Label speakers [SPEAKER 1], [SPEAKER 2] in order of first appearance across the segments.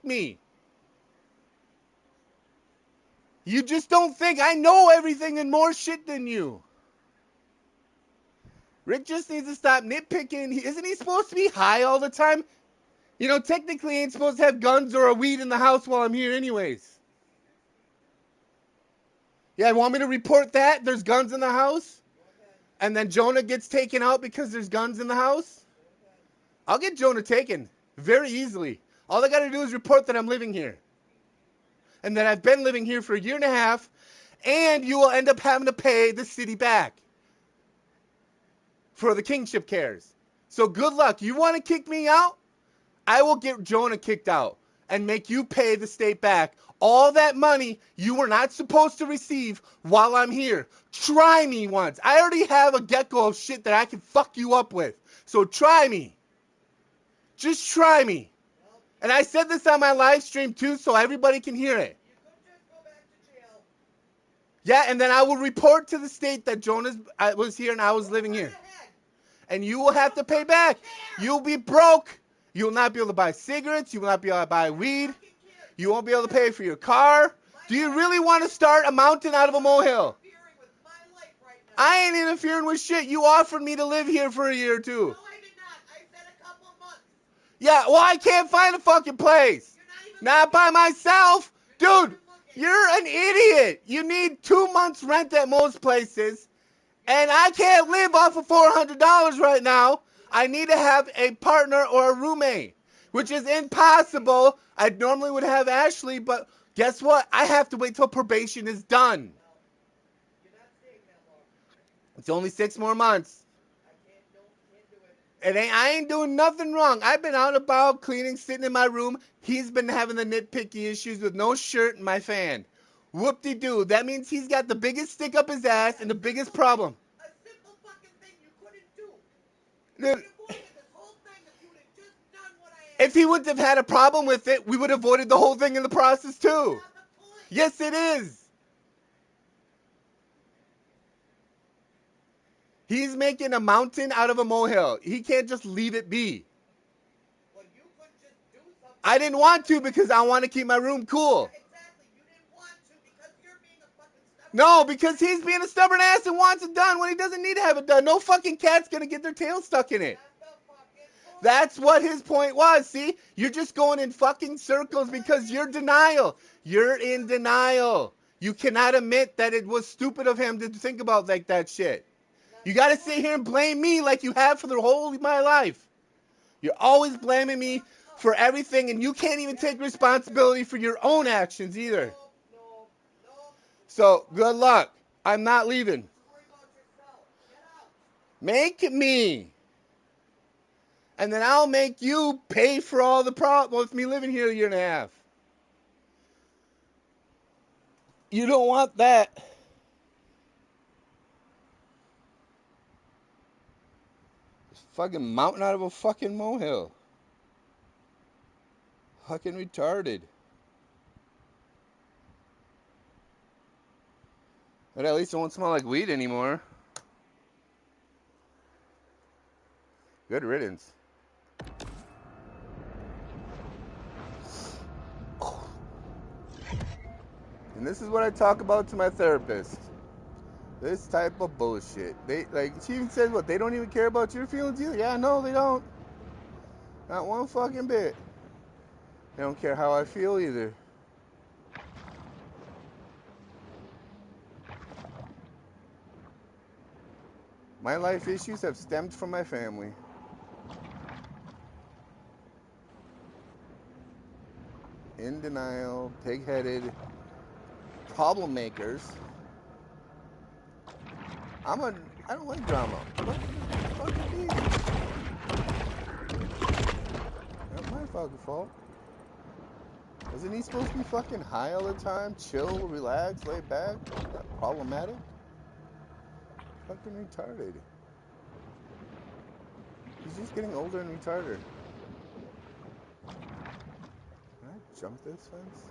[SPEAKER 1] me. You just don't think I know everything and more shit than you. Rick just needs to stop nitpicking. Isn't he supposed to be high all the time? You know, technically he ain't supposed to have guns or a weed in the house while I'm here anyways. Yeah, want me to report that? There's guns in the house? And then Jonah gets taken out because there's guns in the house? I'll get Jonah taken very easily. All I gotta do is report that I'm living here. And that I've been living here for a year and a half, and you will end up having to pay the city back for the kingship cares. So good luck. You want to kick me out? I will get Jonah kicked out and make you pay the state back all that money you were not supposed to receive while I'm here. Try me once. I already have a gecko of shit that I can fuck you up with. So try me. Just try me. And I said this on my live stream too, so everybody can hear it. Yeah, and then I will report to the state that Jonas was here and I was living here. And you will have to pay back. You'll be broke. You will not be able to buy cigarettes. You will not be able to buy weed. You won't be able to pay for your car. Do you really want to start a mountain out of a molehill? I ain't interfering with shit. You offered me to live here for a year or two.
[SPEAKER 2] No, I did not. I said a couple of months.
[SPEAKER 1] Yeah, well, I can't find a fucking place. Not by myself. Dude, you're an idiot. You need 2 months rent at most places. And I can't live off of $400 right now. I need to have a partner or a roommate, which is impossible. I normally would have Ashley, but guess what? I have to wait till probation is done. It's only 6 more months. I ain't doing nothing wrong. I've been out about cleaning, sitting in my room. He's been having the nitpicky issues with no shirt and my fan. Whoop-de-doo. That means he's got the biggest stick up his ass and the biggest problem.
[SPEAKER 2] A simple fucking thing you couldn't do.
[SPEAKER 1] Dude,
[SPEAKER 2] You avoided this whole thing if you would have just done what I asked.
[SPEAKER 1] if he wouldn't have had a problem with it, we would have avoided the whole thing in the process too.
[SPEAKER 2] Not the point.
[SPEAKER 1] Yes, it is. He's making a mountain out of a molehill. He can't just leave it be.
[SPEAKER 2] Well, you could just do something.
[SPEAKER 1] I didn't want to because I want to keep my room cool.
[SPEAKER 2] Exactly. You didn't want to because you're being a fucking stubborn.
[SPEAKER 1] No, because he's being a stubborn ass and wants it done when he doesn't need to have it done. No fucking cat's gonna get their tail stuck in it.
[SPEAKER 2] That's the fucking point.
[SPEAKER 1] That's what his point was, see? You're just going in fucking circles because you're denial. You're in denial. You cannot admit that it was stupid of him to think about like that shit. You gotta sit here and blame me like you have for the whole of my life. You're always blaming me for everything, and you can't even take responsibility for your own actions either.
[SPEAKER 2] No.
[SPEAKER 1] So, good luck. I'm not leaving.
[SPEAKER 2] Worry about yourself. Get out.
[SPEAKER 1] Make me. And then I'll make you pay for all the problems with me living here a year and a half. You don't want that. Fucking mountain out of a fucking molehill. Fucking retarded. But at least it won't smell like weed anymore. Good riddance. And this is what I talk about to my therapist. This type of bullshit. She even says what, they don't even care about your feelings either. Yeah, no, they don't. Not one fucking bit. They don't care how I feel either. My life issues have stemmed from my family. In denial, pig-headed, problem makers. I don't like drama. What the fuck is these? Not my fucking fault. Isn't he supposed to be fucking high all the time? Chill, relax, lay back? Not problematic? Fucking retarded. He's just getting older and retarded. Can I jump this fence?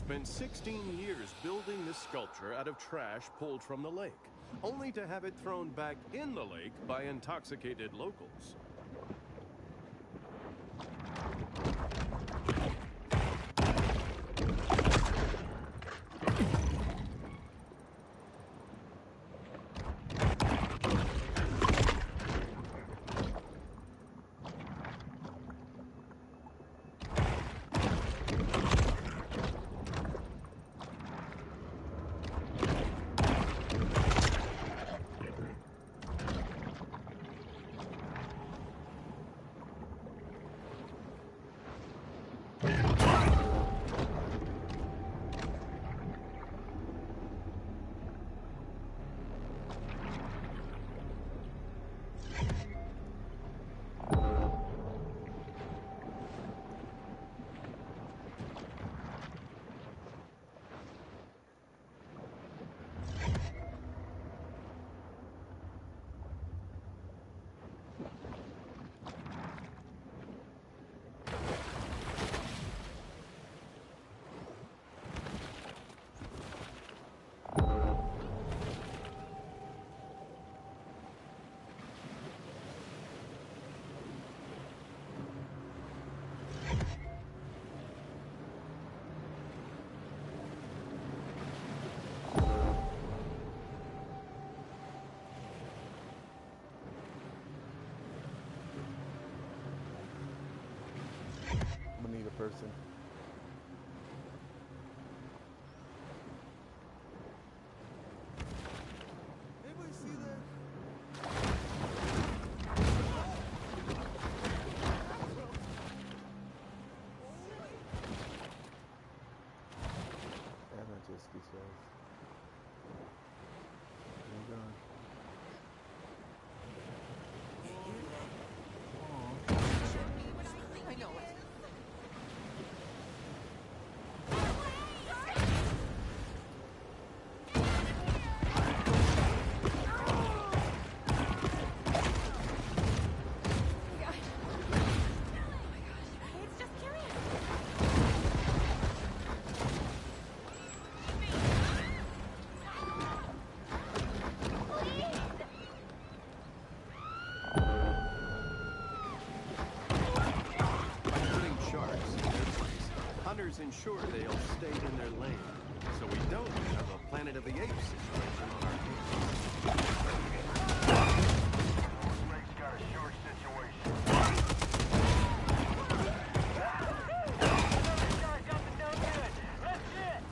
[SPEAKER 3] spent 16 years building this sculpture out of trash pulled from the lake, only to have it thrown back in the lake by intoxicated locals.
[SPEAKER 1] Bonita person.
[SPEAKER 4] Anybody see that?
[SPEAKER 1] Just
[SPEAKER 2] I know it.
[SPEAKER 3] Hunters ensure they'll stay in their lane, so we don't have a Planet of the Apes situation on our hands.
[SPEAKER 5] Race got a short situation. Another shot got the no good. That's it.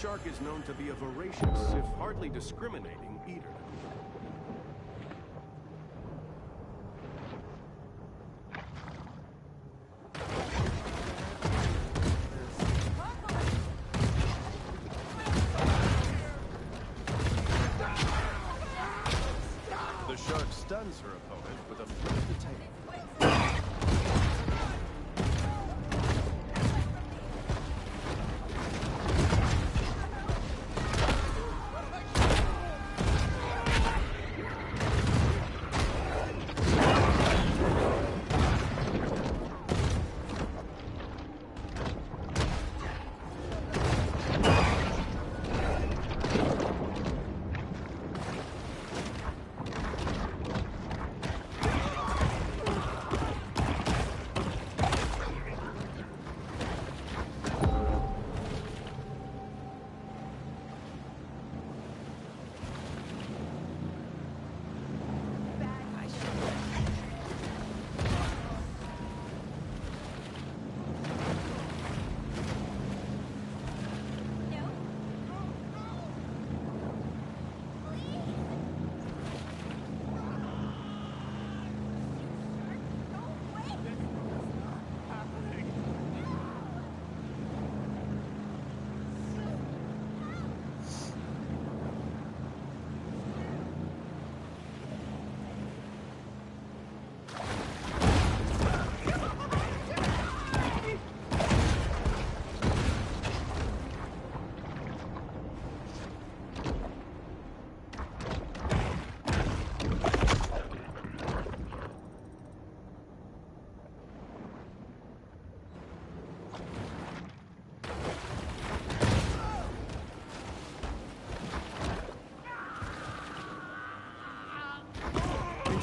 [SPEAKER 3] Shark is known to be a voracious, if hardly discriminating, eater. The shark stuns her opponent with a flip of the tail.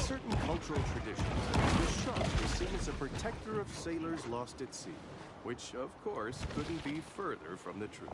[SPEAKER 3] certain cultural traditions, the shark is seen as a protector of sailors lost at sea, which, of course, couldn't be further from the truth.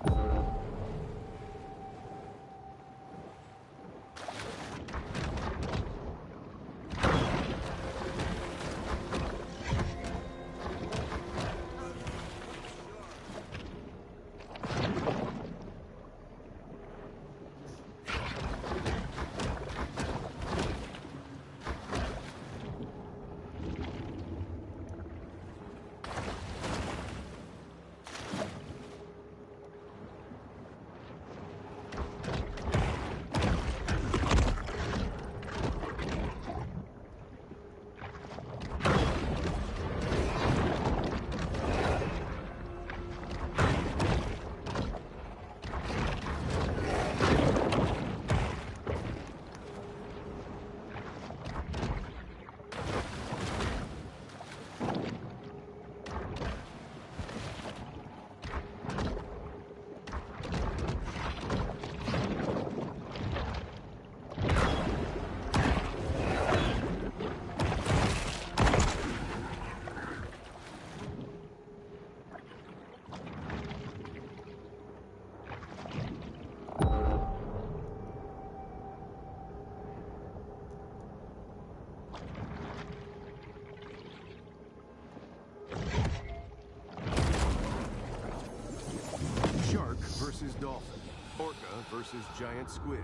[SPEAKER 3] Shark versus dolphin. Orca versus giant squid.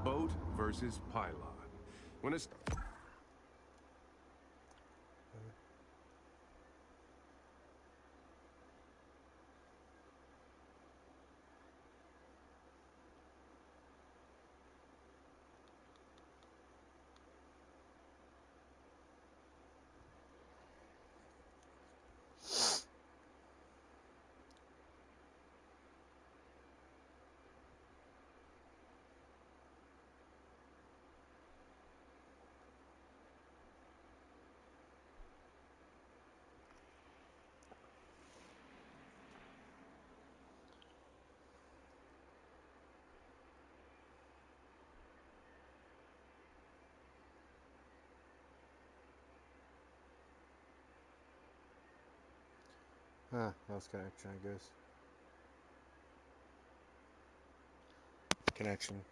[SPEAKER 3] Boat versus pylon. When a...
[SPEAKER 1] Huh, lost connection, I guess. Connection.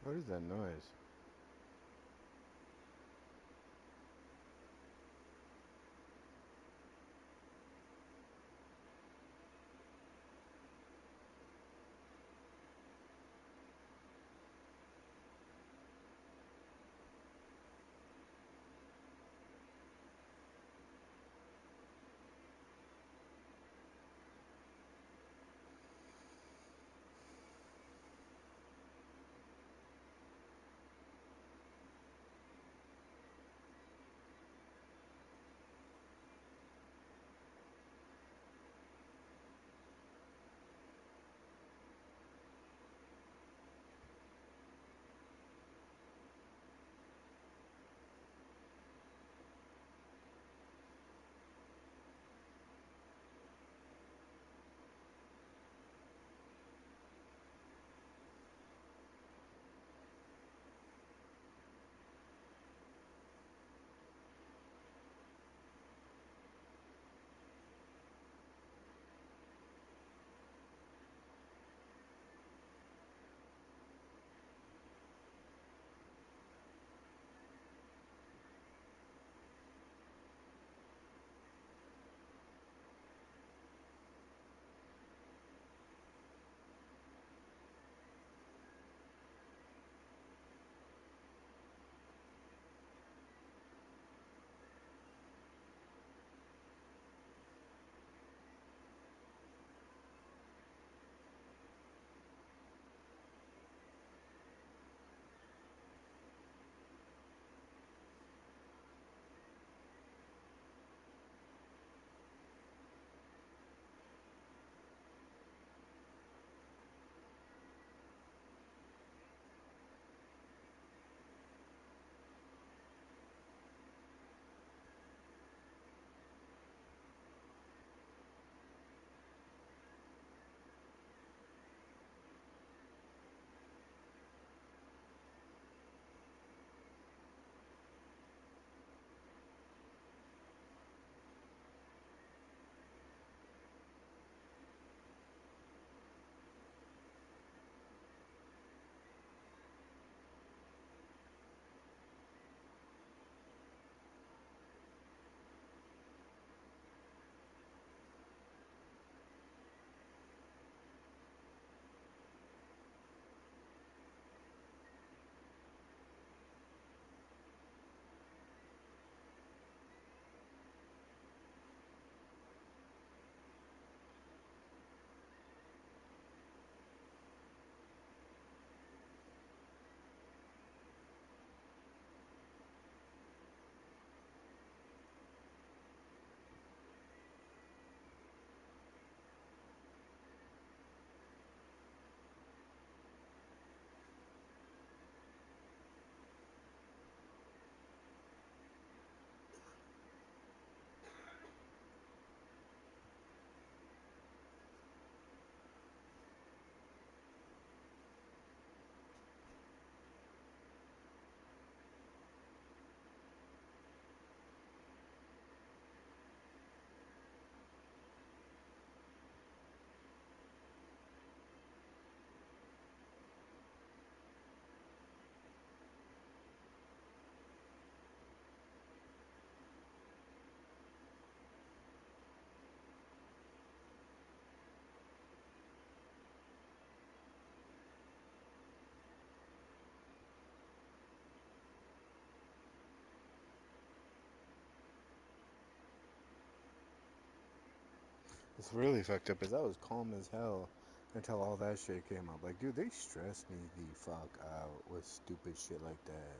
[SPEAKER 6] What is that noise? It's really fucked up is I was calm as hell until all that shit came up. Like, dude, they stress me the fuck out with stupid shit like that.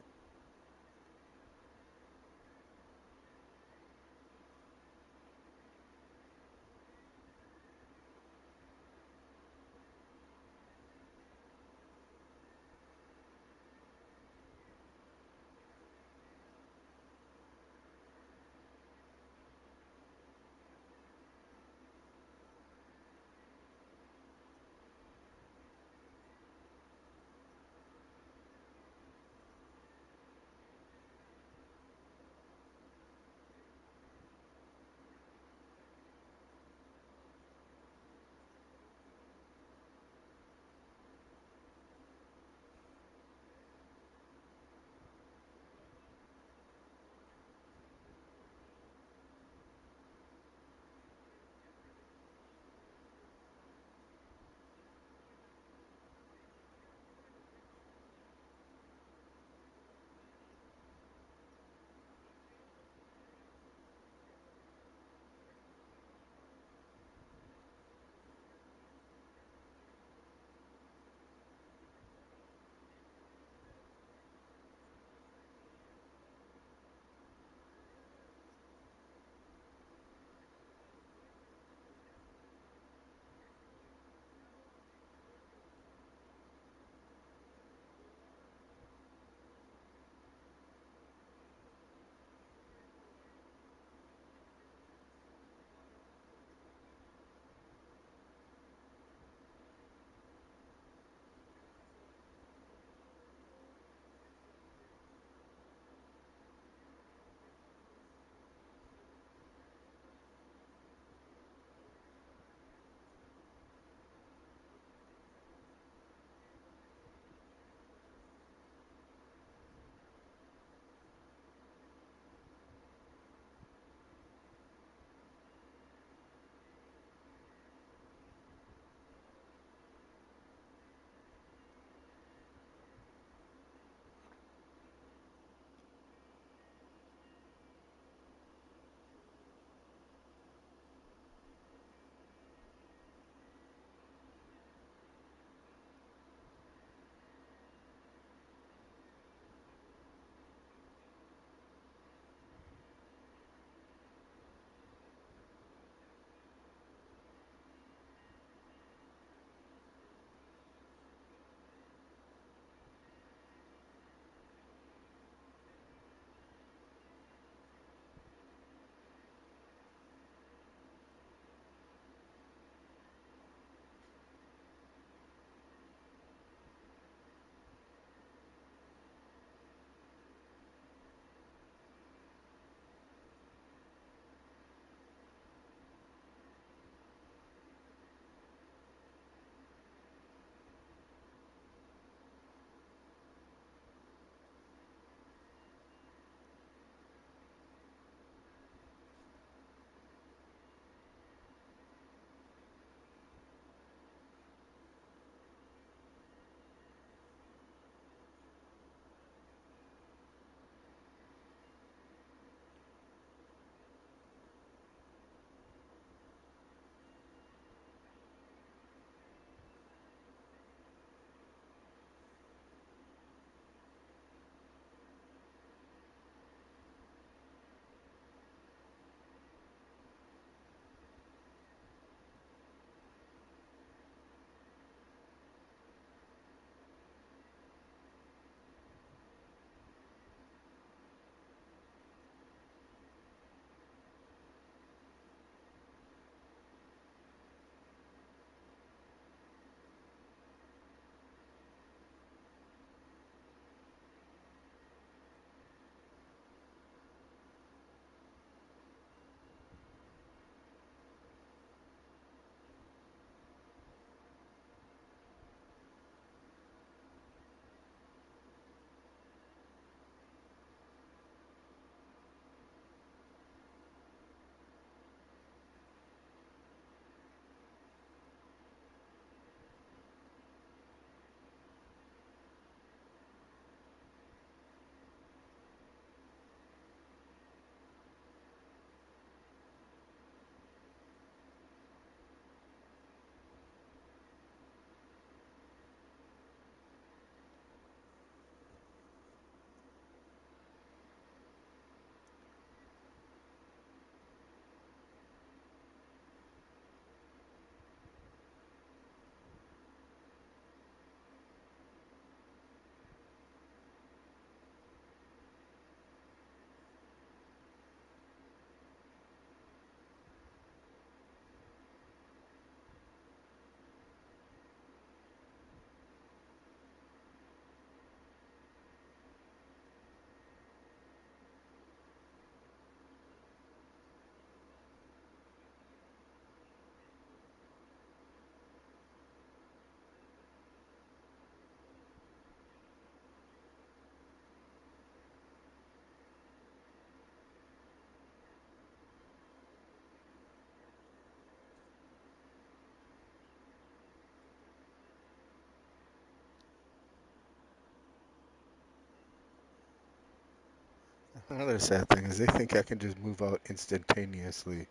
[SPEAKER 6] Another sad thing is they think I can just move out instantaneously.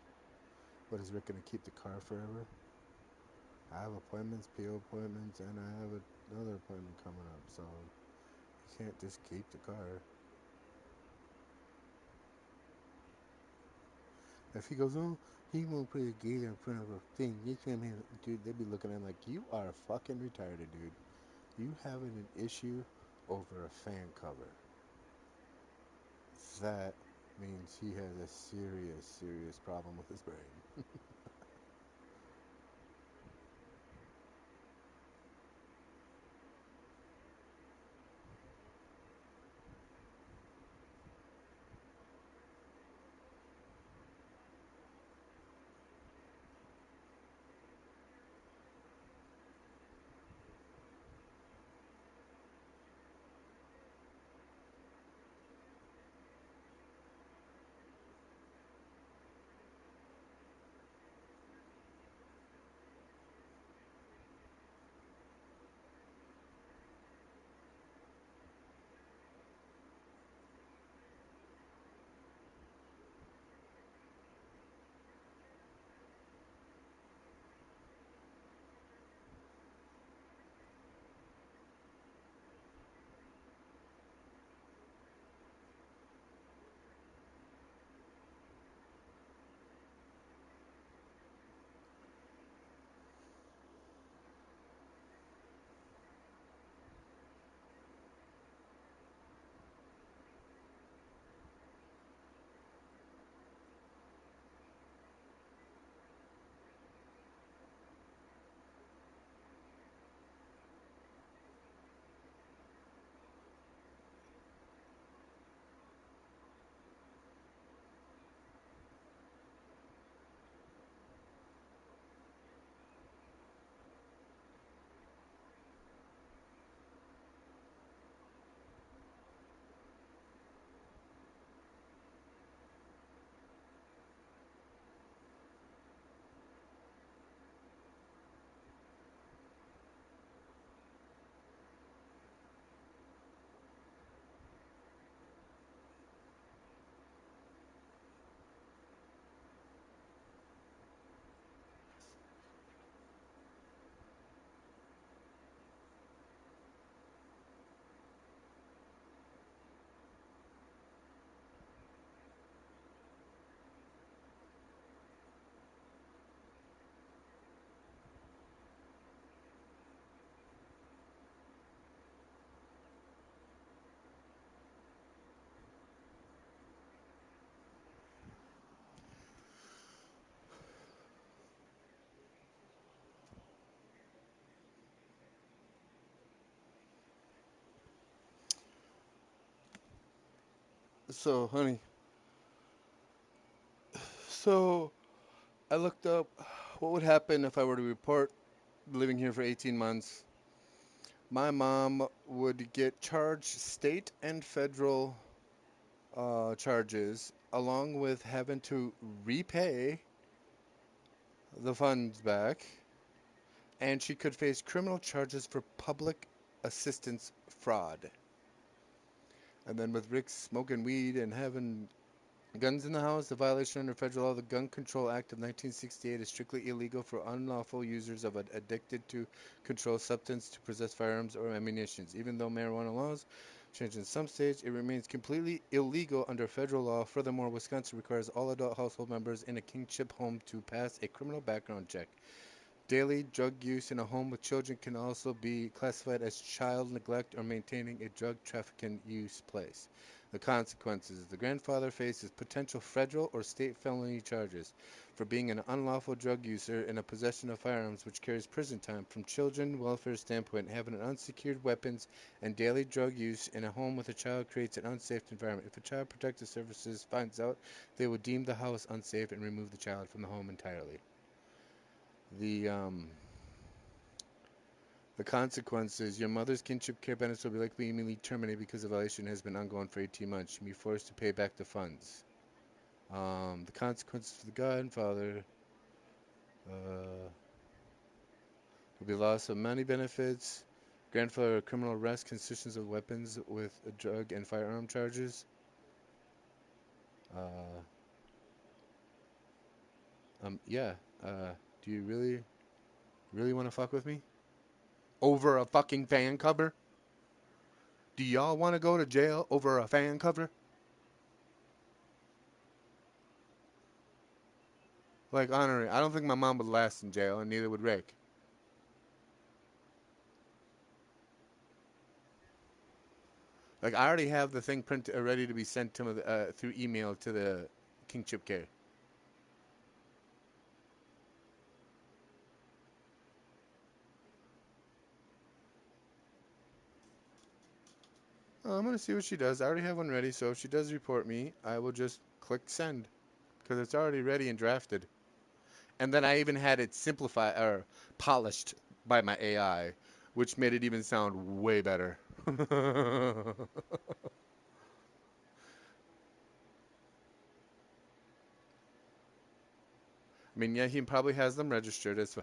[SPEAKER 6] What, is Rick gonna keep the car forever? I have appointments, PO appointments, and I have another appointment coming up, so you can't just keep the car. If he goes, oh, he won't put a gate in front of a thing. Dude, they'd be looking at him like, you are fucking retarded, dude. You having an issue over a fan cover. That means he has a serious, serious problem with his brain. So, honey, so I looked up what would happen if I were to report living here for 18 months. My mom would get charged state and federal charges, along with having to repay the funds back, and she could face criminal charges for public assistance fraud. And then with Rick smoking weed and having guns in the house, the violation under federal law, the Gun Control Act of 1968, is strictly illegal for unlawful users of an addicted to controlled substance to possess firearms or ammunition. Even though marijuana laws change in some states, it remains completely illegal under federal law. Furthermore, Wisconsin requires all adult household members in a kinship home to pass a criminal background check. Daily drug use in a home with children can also be classified as child neglect or maintaining a drug trafficking use place. The consequences: the grandfather faces potential federal or state felony charges for being an unlawful drug user and a possession of firearms, which carries prison time. From children welfare standpoint, having an unsecured weapons and daily drug use in a home with a child creates an unsafe environment. If a child protective services finds out, they will deem the house unsafe and remove the child from the home entirely. The um, the consequences: your mother's kinship care benefits will be likely immediately terminated because the violation has been ongoing for 18 months. She'll be forced to pay back the funds. The consequences for the grandfather uh, will be loss of money benefits, grandfather criminal arrest, conditions of weapons with drug and firearm charges. Uh, yeah. Do you really want to fuck with me? Over a fucking fan cover? Do y'all want to go to jail over a fan cover? Like, honorary, I don't think my mom would last in jail, and neither would Rick. Like, I already have the thing printed, ready to be sent to through email to the Kingship Care. I'm gonna see what she does. I already have one ready, so if she does report me, I will just click send, because it's already ready and drafted. And then I even had it simplified or polished by my AI, which made it even sound way better. I mean, yeah, he probably has them registered as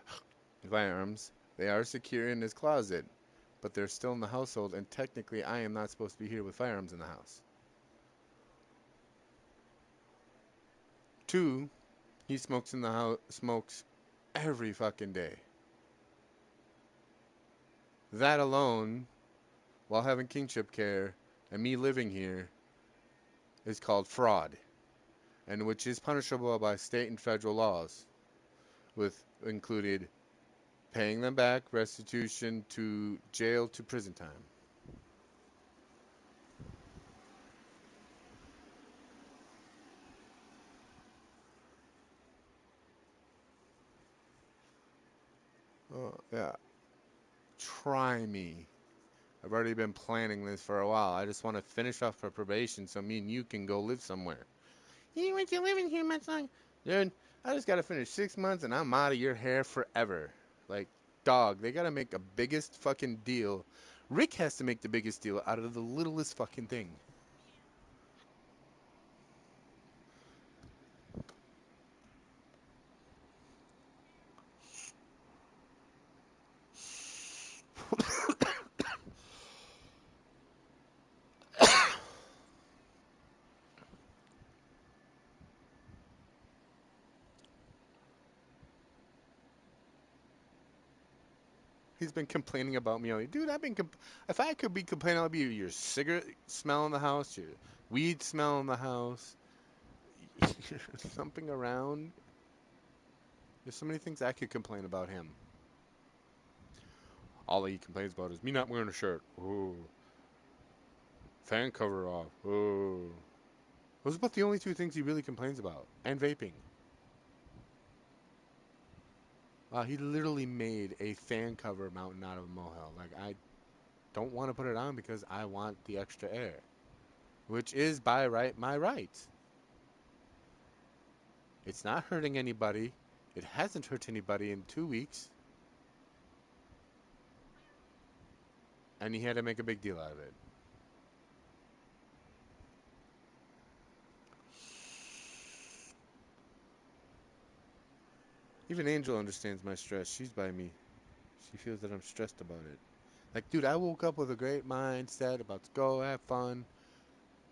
[SPEAKER 6] firearms. They are secure in his closet, but they're still in the household, and technically I am not supposed to be here with firearms in the house. 2, he smokes in the house, smokes every fucking day. That alone, while having kingship care and me living here, is called fraud, and which is punishable by state and federal laws, with included paying them back, restitution to jail to prison time. Oh, yeah. Try me. I've already been planning this for a while. I just want to finish off our probation so me and you can go live somewhere. You want to live in here much longer? Dude, I just got to finish 6 months and I'm out of your hair forever. Like, dog, they got to make a biggest fucking deal. Rick has to make the biggest deal out of the littlest fucking thing. He's been complaining about me. Dude, if I could be complaining, I'd be your cigarette smell in the house, your weed smell in the house, something around. There's so many things I could complain about him. All he complains about is me not wearing a shirt. Ooh. Fan cover off. Ooh. Those are about the only 2 things he really complains about. And vaping. Wow, he literally made a fan cover mountain out of a molehill. Like, I don't want to put it on because I want the extra air. Which is by right my right. It's not hurting anybody. It hasn't hurt anybody in 2 weeks. And he had to make a big deal out of it. Even Angel understands my stress. She's by me. She feels that I'm stressed about it. Like, dude, I woke up with a great mindset, about to go, have fun.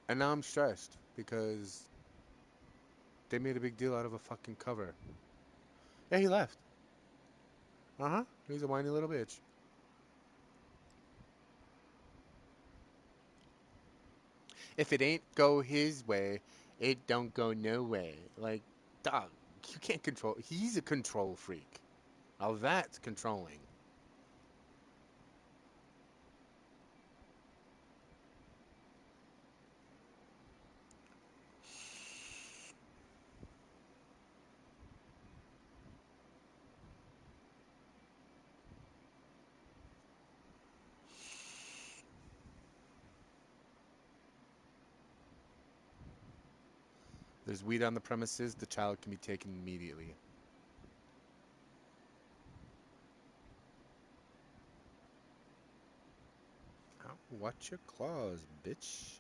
[SPEAKER 6] And now I'm stressed because they made a big deal out of a fucking cover. Yeah, he left. Uh-huh. He's a whiny little bitch. If it ain't go his way, it don't go no way. Like, dog, you can't control. He's a control freak. Now that's controlling. There's weed on the premises. The child can be taken immediately. Ow, watch your claws, bitch.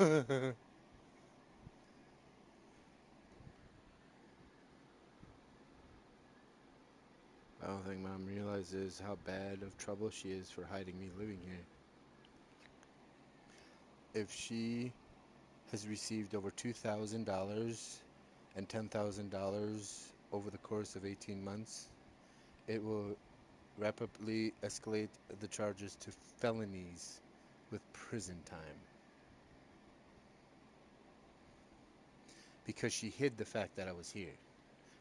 [SPEAKER 6] I don't think Mom realizes how bad of trouble she is for hiding me living here. If she has received over $2,000 and $10,000 over the course of 18 months, it will rapidly escalate the charges to felonies with prison time. Because she hid the fact that I was here,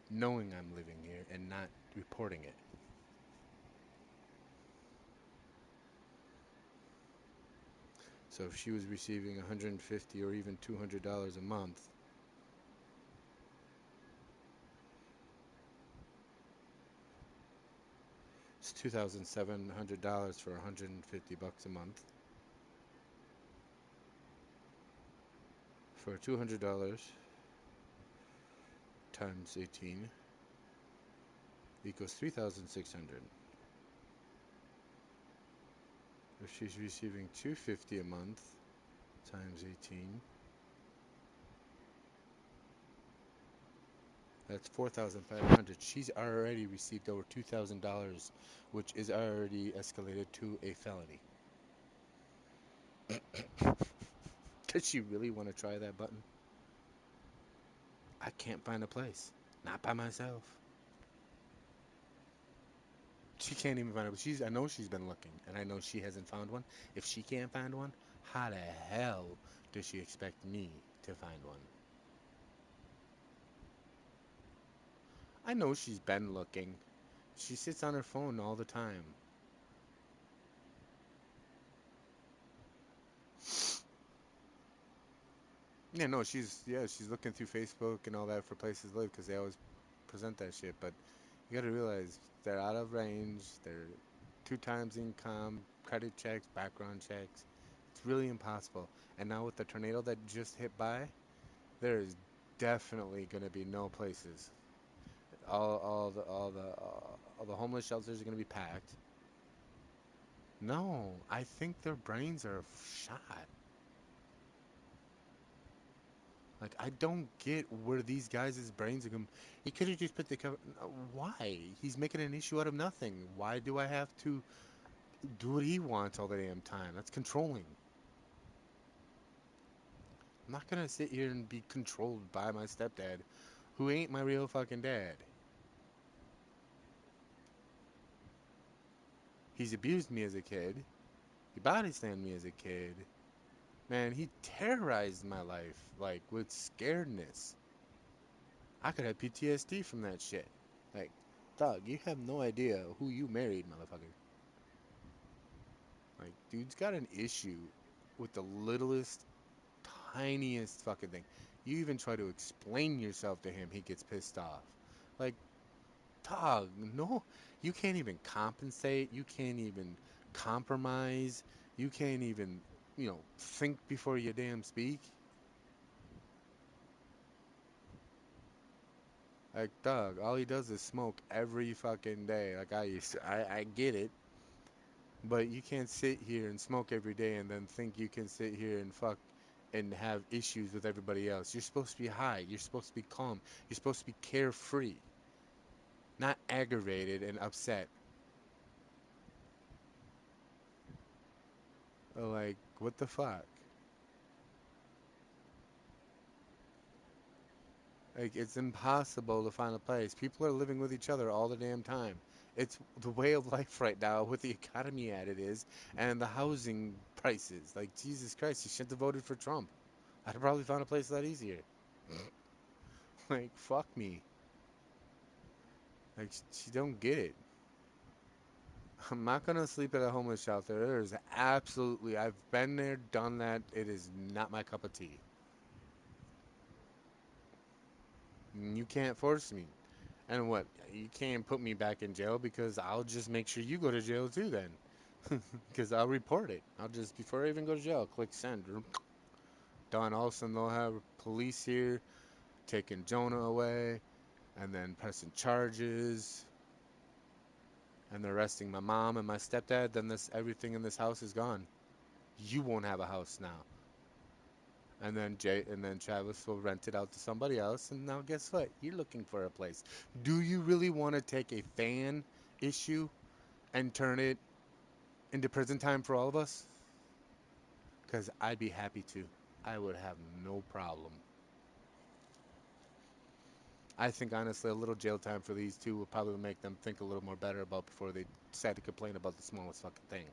[SPEAKER 6] knowing I'm living here and not reporting it. So if she was receiving $150 or even $200 a month, it's $2,700 for $150 a month. For $200 times 18 equals 3,600. If she's receiving $250 a month times 18, that's 4,500. She's already received over $2,000, which is already escalated to a felony. Does she really want to try that button? I can't find a place. Not by myself. She can't even find it. I know she's been looking, and I know she hasn't found one. If she can't find one, how the hell does she expect me to find one? I know she's been looking. She sits on her phone all the time. Yeah, no, she's looking through Facebook and all that for places to live because they always present that shit. But you gotta realize they're out of range. They're 2 times income, credit checks, background checks. It's really impossible. And now with the tornado that just hit by, there is definitely gonna be no places. All the homeless shelters are gonna be packed. No, I think their brains are shot. Like, I don't get where these guys' brains are going. He could have just put the cover. Why? He's making an issue out of nothing. Why do I have to do what he wants all the damn time? That's controlling. I'm not gonna sit here and be controlled by my stepdad, who ain't my real fucking dad. He's abused me as a kid. He body slammed me as a kid. Man, he terrorized my life, like, with scaredness. I could have PTSD from that shit. Like, dog, you have no idea who you married, motherfucker. Like, dude's got an issue with the littlest, tiniest fucking thing. You even try to explain yourself to him, he gets pissed off. Like, dog, no, you can't even compensate. You can't even compromise. You can't even, think before you damn speak. Like, dog, all he does is smoke every fucking day. Like, I get it. But you can't sit here and smoke every day and then think you can sit here and fuck and have issues with everybody else. You're supposed to be high. You're supposed to be calm. You're supposed to be carefree, not aggravated and upset. Like, what the fuck? Like, it's impossible to find a place. People are living with each other all the damn time. It's the way of life right now with the economy as it is and the housing prices. Like, Jesus Christ, you shouldn't have voted for Trump. I'd have probably found a place a lot easier. Like, fuck me. Like, she don't get it. I'm not gonna sleep at a homeless shelter. There's absolutely, I've been there, done that. It is not my cup of tea. You can't force me. And what? You can't put me back in jail because I'll just make sure you go to jail too then. Because I'll report it. I'll just, before I even go to jail, click send. Done. All of a sudden they'll have police here taking Jonah away and then pressing charges and they're arresting my mom and my stepdad. Then everything in this house is gone. You won't have a house now. And then Travis will rent it out to somebody else. And now guess what? You're looking for a place. Do you really want to take a fan issue and turn it into prison time for all of us? Because I'd be happy to. I would have no problem. I think honestly, a little jail time for these two will probably make them think a little more better about before they decide to complain about the smallest fucking thing.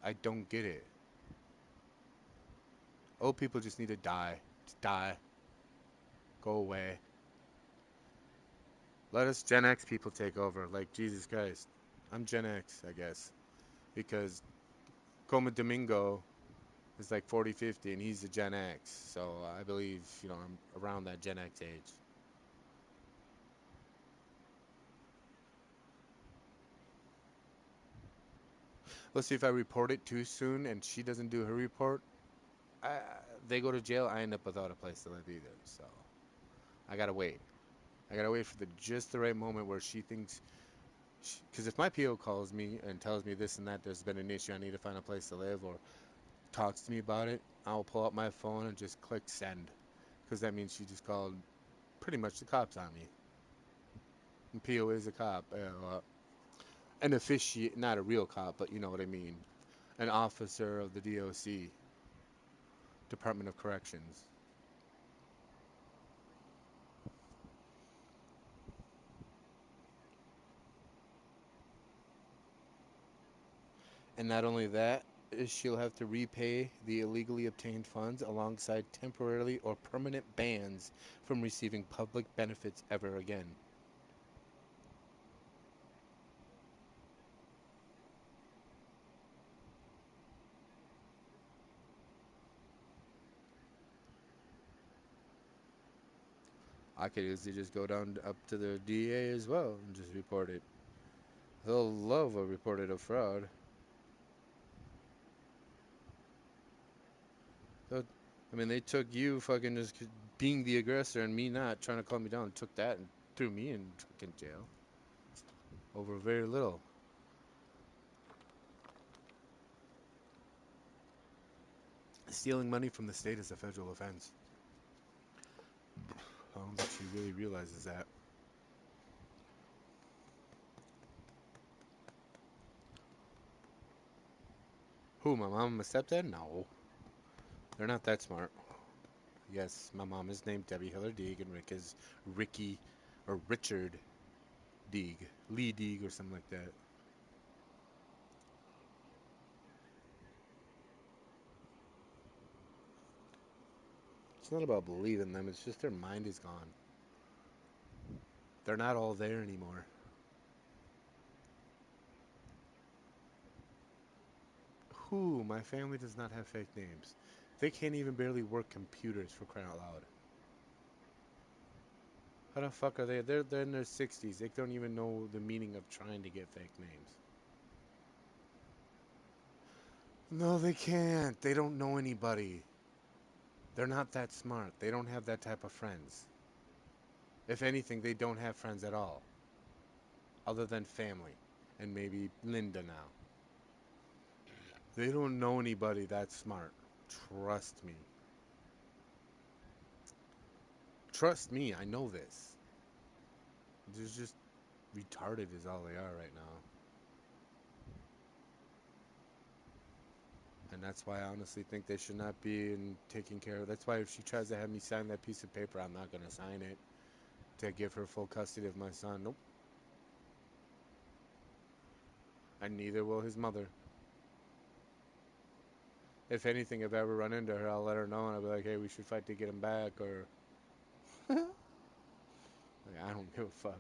[SPEAKER 6] I don't get it. Old people just need to die. Just die. Go away. Let us Gen X people take over. Like, Jesus Christ. I'm Gen X, I guess. Because Coma Domingo is like 40, 50, and he's a Gen X. So I believe, I'm around that Gen X age. Let's see, if I report it too soon and she doesn't do her report, I, they go to jail, I end up without a place to live either. So I gotta wait. I gotta wait for just the right moment where she thinks, because if my PO calls me and tells me this and that, there's been an issue, I need to find a place to live, or talks to me about it, I'll pull up my phone and just click send, because that means she just called pretty much the cops on me. And PO is a cop, an officiate, not a real cop, but you know what I mean, an officer of the DOC, Department of Corrections. And not only that, she'll have to repay the illegally obtained funds alongside temporarily or permanent bans from receiving public benefits ever again. I could easily just go down up to the DA as well and just report it. They'll love a reported of fraud. So, I mean, they took you fucking just being the aggressor and me not trying to calm me down. Took that and threw me in fucking jail over very little. Stealing money from the state is a federal offense. I don't think she really realizes that. Who, my mom and my stepdad? No. They're not that smart. Yes, my mom is named Debbie Hiller Deeg and Rick is Ricky or Richard Deeg. Lee Deeg or something like that. It's not about believing them, it's just their mind is gone. They're not all there anymore. Who? My family does not have fake names. They can't even barely work computers, for crying out loud. How the fuck are they? They're in their 60s. They don't even know the meaning of trying to get fake names. No, they can't. They don't know anybody. They're not that smart. They don't have that type of friends. If anything, they don't have friends at all. Other than family. And maybe Linda now. They don't know anybody that smart. Trust me. Trust me, I know this. They're just retarded is all they are right now. And that's why I honestly think they should not be in taking care of. That's why if she tries to have me sign that piece of paper, I'm not going to sign it to give her full custody of my son. Nope. And neither will his mother. If anything, if I ever run into her, I'll let her know and I'll be like, hey, we should fight to get him back, or like, I don't give a fuck.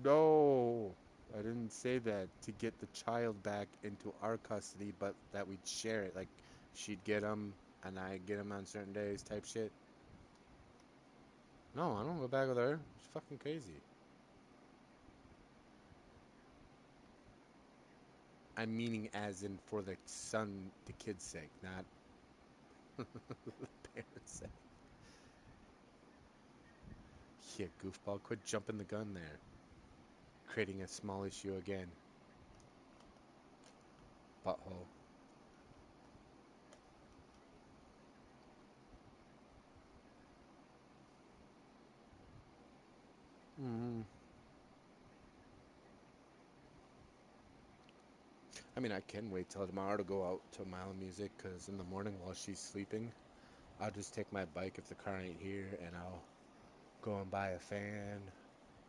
[SPEAKER 6] No, I didn't say that to get the child back into our custody, but that we'd share it. Like, she'd get him and I'd get him on certain days type shit. No, I don't go back with her. She's fucking crazy. I'm meaning as in for the son, the kid's sake, not the parents' sake. Yeah, goofball, quit jumping the gun there. Creating a small issue again. Butthole. Mm-hmm. I mean, I can wait till tomorrow to go out to Mile Music, because in the morning while she's sleeping, I'll just take my bike if the car ain't here, and I'll go and buy a fan,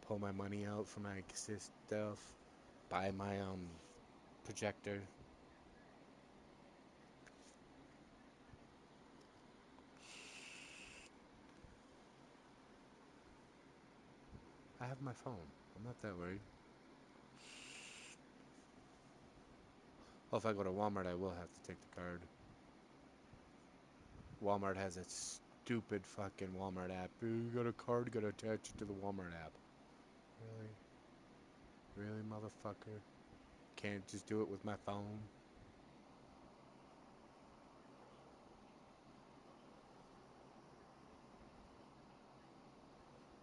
[SPEAKER 6] pull my money out for my stuff, buy my projector. I have my phone. I'm not that worried. Well, if I go to Walmart, I will have to take the card. Walmart has a stupid fucking Walmart app. You got a card, you gotta attach it to the Walmart app. Really? Really, motherfucker? Can't just do it with my phone?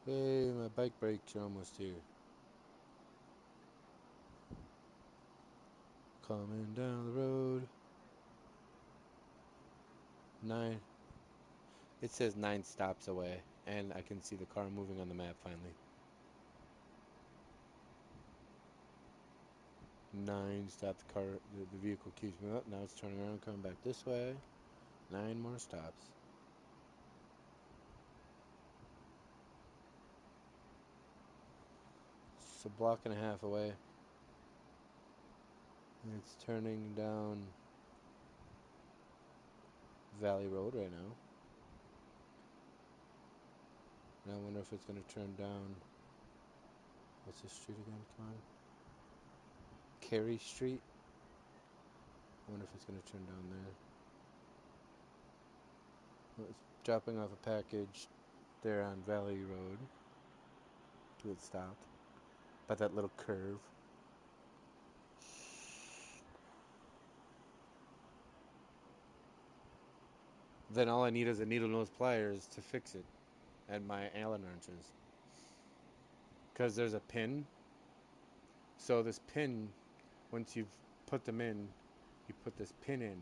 [SPEAKER 6] Hey, my bike brakes are almost here. Coming down the road. 9. It says 9 stops away, and I can see the car moving on the map finally. 9 stop. The car, the vehicle keeps moving up. Now it's turning around, coming back this way. 9 more stops. It's a block and a half away. And it's turning down Valley Road right now. And I wonder if it's going to turn down. What's this street again? Come on. Carey Street. I wonder if it's going to turn down there. Well, it's dropping off a package there on Valley Road. Till it stopped. By that little curve. Then all I need is a needle nose pliers to fix it. And my Allen wrenches. Because there's a pin. So this pin, once you've put them in, you put this pin in.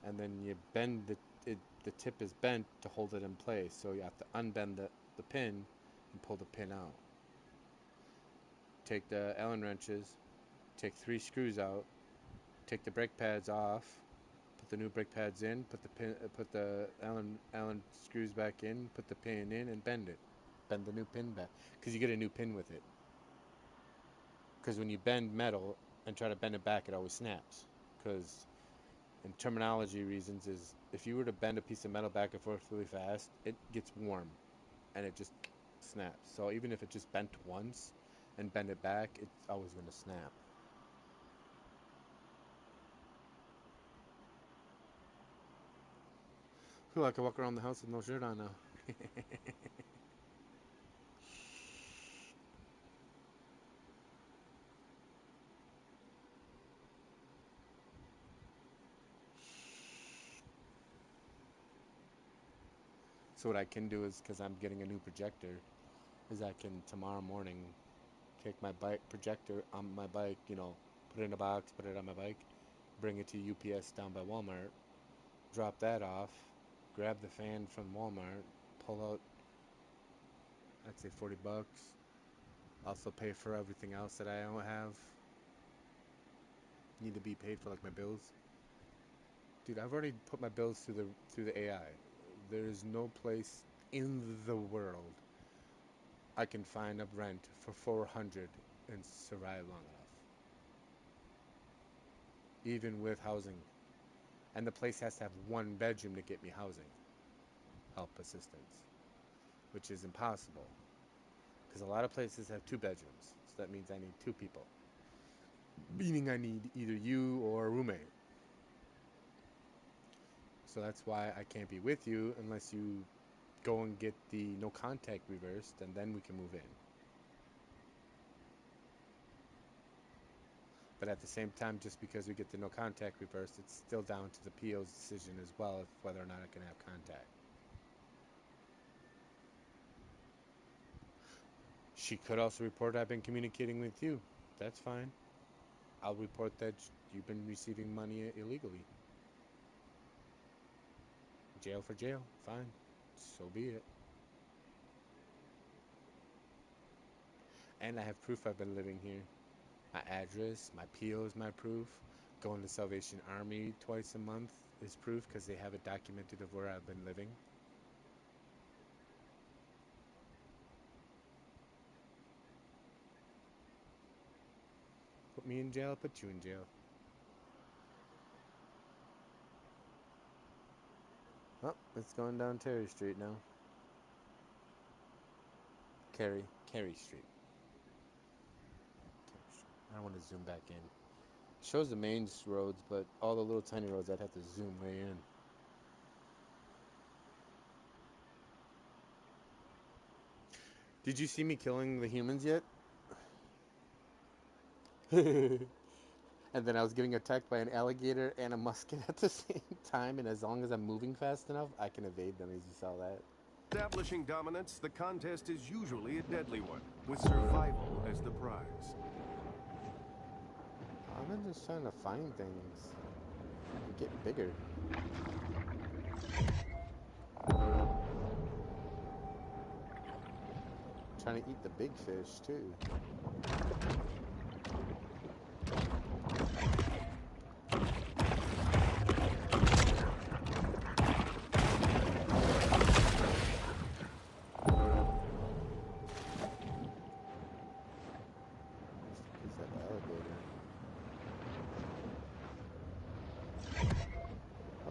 [SPEAKER 6] And then you bend the tip is bent to hold it in place. So you have to unbend the pin and pull the pin out. Take the Allen wrenches, take 3 screws out, take the brake pads off, put the new brake pads in, put the Allen screws back in, put the pin in, and bend it. Bend the new pin back, because you get a new pin with it. Because when you bend metal and try to bend it back, it always snaps. Because in terminology reasons is if you were to bend a piece of metal back and forth really fast, it gets warm and it just snaps. So even if it just bent once and bend it back, it's always going to snap. Cool, I can walk around the house with no shirt on now. So what I can do is, because I'm getting a new projector, is I can tomorrow morning take my bike projector on my bike, put it in a box, put it on my bike, bring it to UPS down by Walmart, drop that off, grab the fan from Walmart, pull out, I'd say $40. Also pay for everything else that I don't have. Need to be paid for, like my bills. Dude, I've already put my bills through the AI. There is no place in the world I can find a rent for 400 and survive long enough. Even with housing. And the place has to have 1 bedroom to get me housing help assistance, which is impossible. Because a lot of places have 2 bedrooms. So that means I need 2 people. Meaning I need either you or a roommate. So that's why I can't be with you unless you go and get the no contact reversed, and then we can move in. But at the same time, just because we get the no contact reversed, it's still down to the PO's decision as well of whether or not I can have contact. She could also report I've been communicating with you. That's fine. I'll report that you've been receiving money illegally. Jail for jail. Fine. So be it. And I have proof I've been living here. My address, my PO is my proof. Going to Salvation Army twice a month is proof because they have it documented of where I've been living. Put me in jail, put you in jail. Oh, it's going down Terry Street now. Carey Street. I don't want to zoom back in. It shows the main roads, but all the little tiny roads I'd have to zoom way in. Did you see me killing the humans yet? And then I was getting attacked by an alligator and a musket at the same time, and as long as I'm moving fast enough, I can evade them, as you saw that.
[SPEAKER 3] Establishing dominance, the contest is usually a deadly one, with survival as the prize.
[SPEAKER 6] I've been just trying to find things and get bigger. Trying to eat the big fish, too.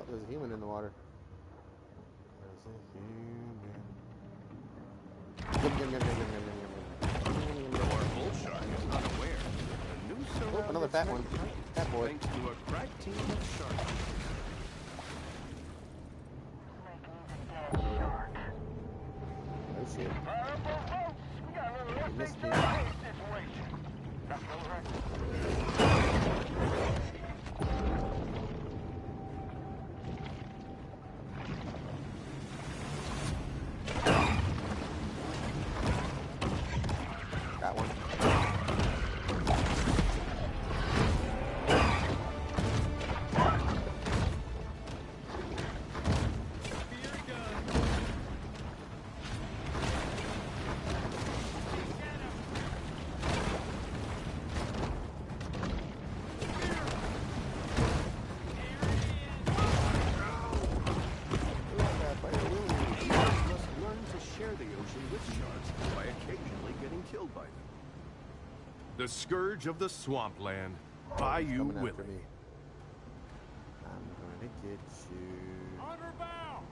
[SPEAKER 6] There's a human in the water. There's a human.
[SPEAKER 3] Our bull shark is not aware. A new surroundings
[SPEAKER 6] another fat one. Fat boy.
[SPEAKER 3] Thanks to a crack team of sharks.
[SPEAKER 6] Oh shit.
[SPEAKER 5] We got a little
[SPEAKER 6] You missed me.
[SPEAKER 5] situation. That's all right.
[SPEAKER 6] Got one.
[SPEAKER 3] The scourge of the swampland, Bayou
[SPEAKER 6] Coming
[SPEAKER 3] Willie.
[SPEAKER 6] after me. I'm gonna get you.
[SPEAKER 5] On her bow.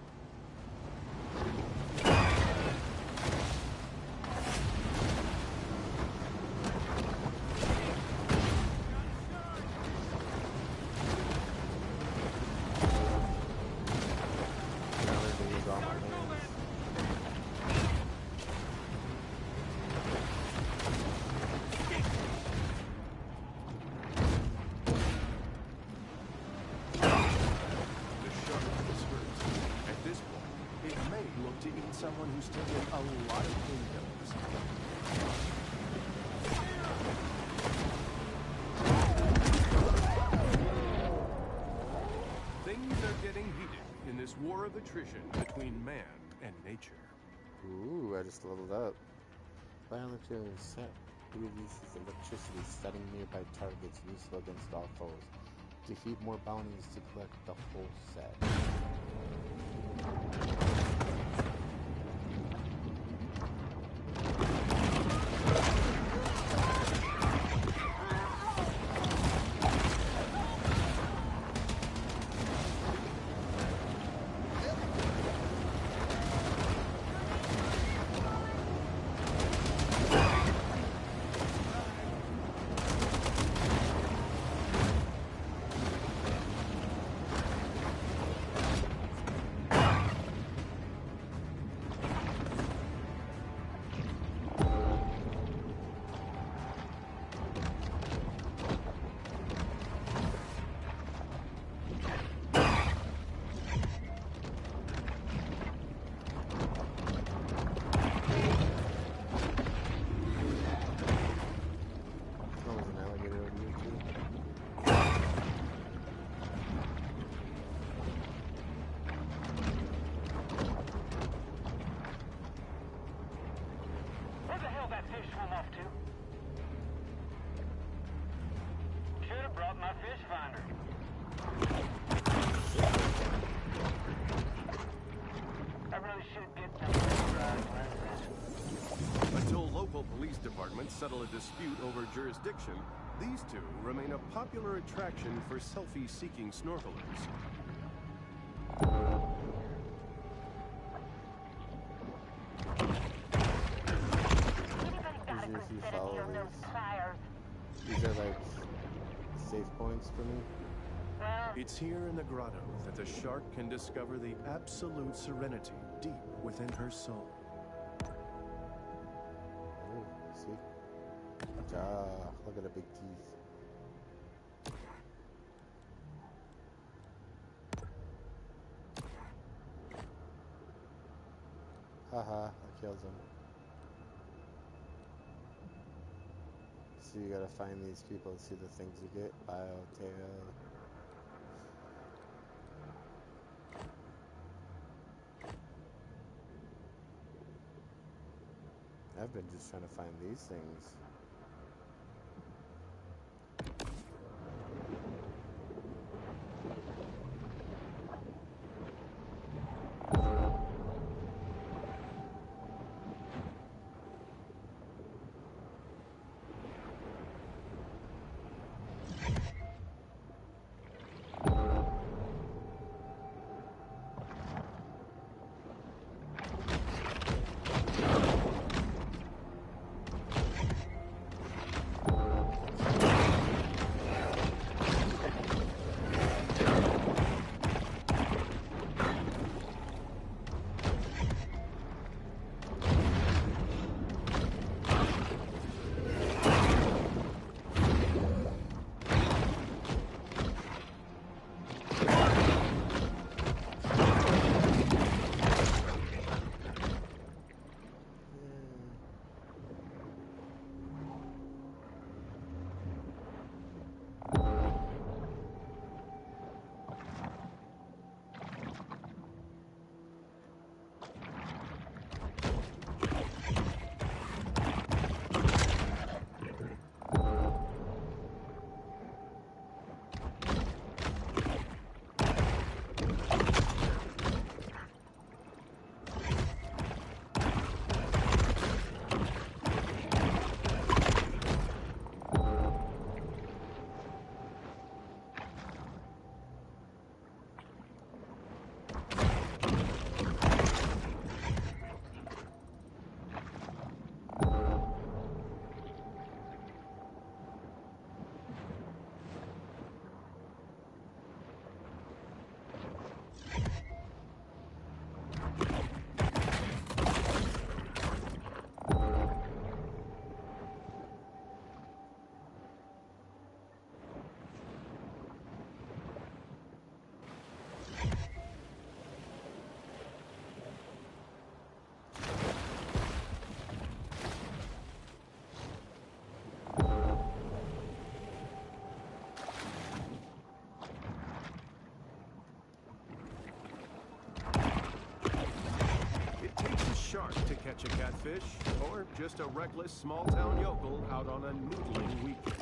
[SPEAKER 6] Now they're gonna use all my hands.
[SPEAKER 3] To eat someone who's taken a lot of painkillers. Things are getting heated in this war of attrition between man and nature.
[SPEAKER 6] Ooh, I just leveled up. Bioelectric set releases electricity, setting nearby targets useful against all foes. Defeat more bounties to collect the whole set.
[SPEAKER 5] have to. Should have brought my fish finder. I really should get some driver's license.
[SPEAKER 3] Until local police departments settle a dispute over jurisdiction, these two remain a popular attraction for selfie-seeking snorkelers.
[SPEAKER 5] Anybody got a
[SPEAKER 6] Usually
[SPEAKER 5] good
[SPEAKER 6] if you
[SPEAKER 5] set of
[SPEAKER 6] follow
[SPEAKER 5] needle nose
[SPEAKER 6] these.
[SPEAKER 5] pliers?
[SPEAKER 6] These are like safe points for me.
[SPEAKER 5] Well,
[SPEAKER 3] It's here in the grotto that the shark can discover the absolute serenity deep within her soul.
[SPEAKER 6] Ooh, see? Ah, look at the big teeth. Haha, I killed him. So you gotta find these people to see the things you get. Biotail. I've been just trying to find these things.
[SPEAKER 3] Shark to catch a catfish, or just a reckless small-town yokel out on a noodling weekend.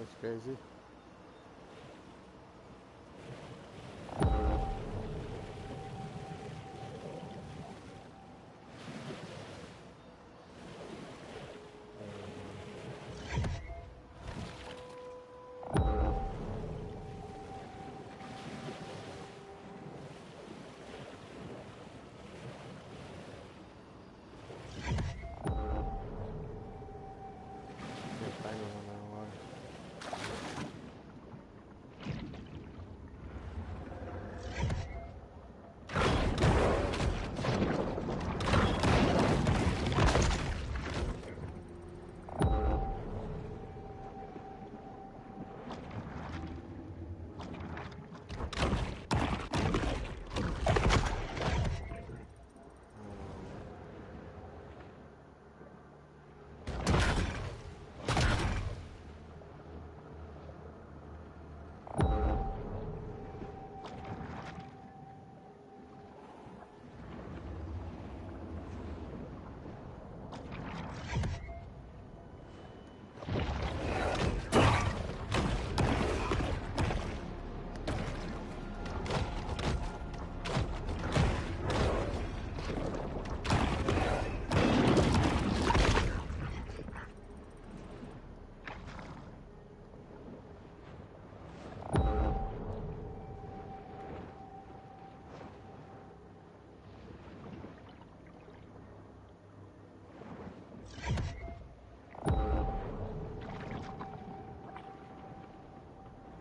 [SPEAKER 6] That's crazy. Can't find one on that one.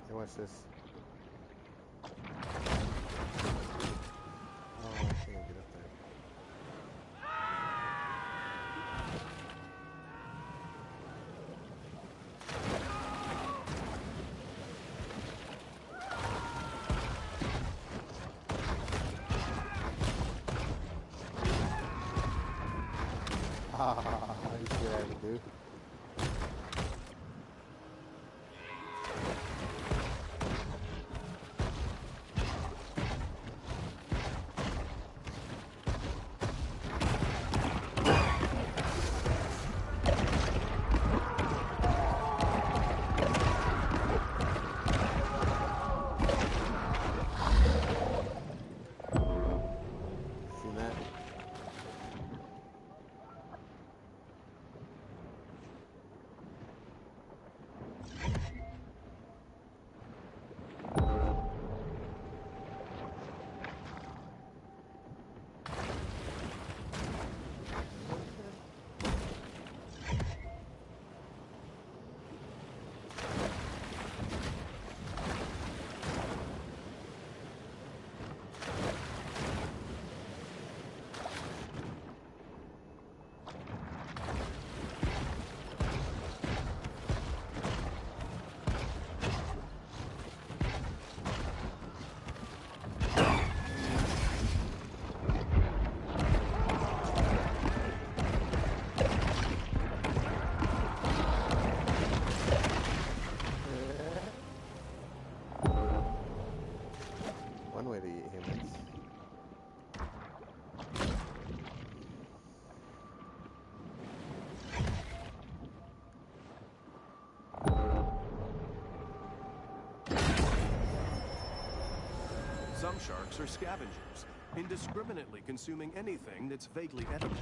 [SPEAKER 6] Hey, watch this. Oh, I can't get up there. Ah, you see what I had to do? Seen that? One way to eat humans.
[SPEAKER 3] Some sharks are scavengers, indiscriminately consuming anything that's vaguely edible.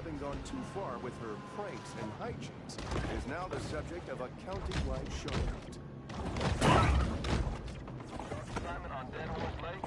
[SPEAKER 3] having gone too far with her pranks and hijinks, is now the subject of a county-wide showdown.
[SPEAKER 5] Simon on Dead Horse Lake.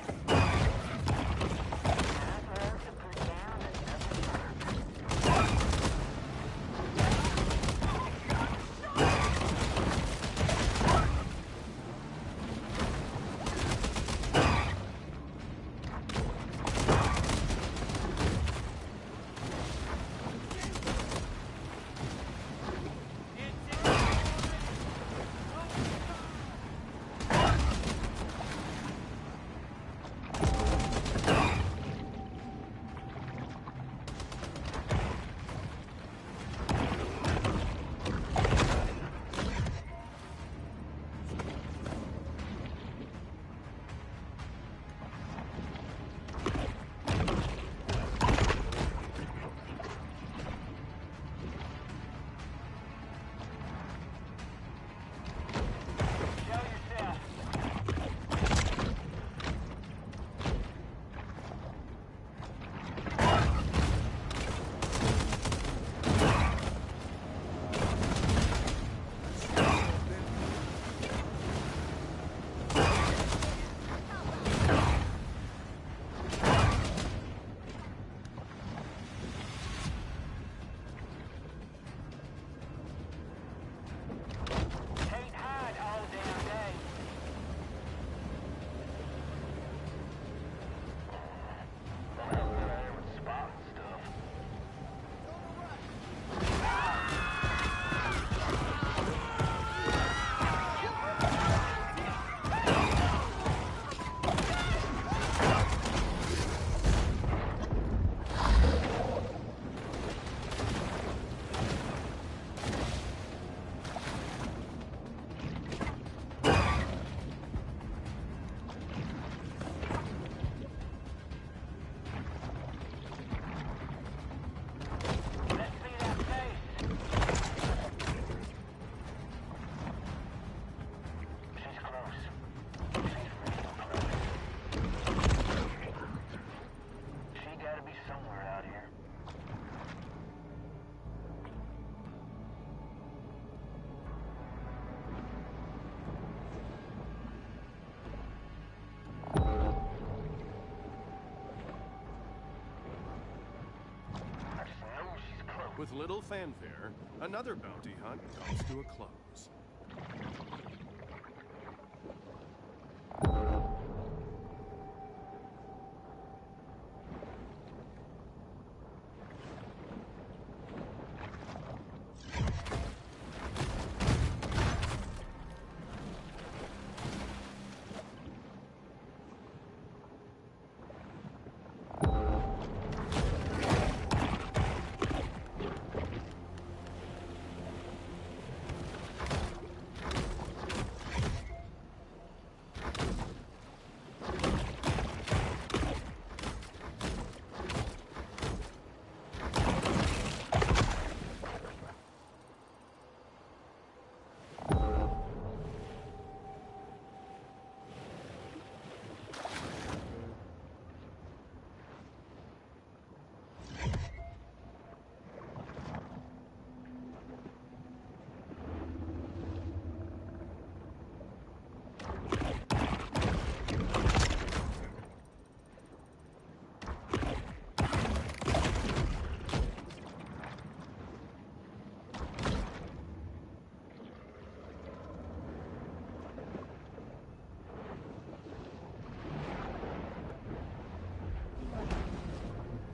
[SPEAKER 3] With little fanfare, another bounty hunt comes to a close.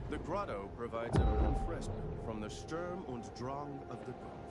[SPEAKER 3] The grotto provides a refreshment from the Sturm und Drang of the gods.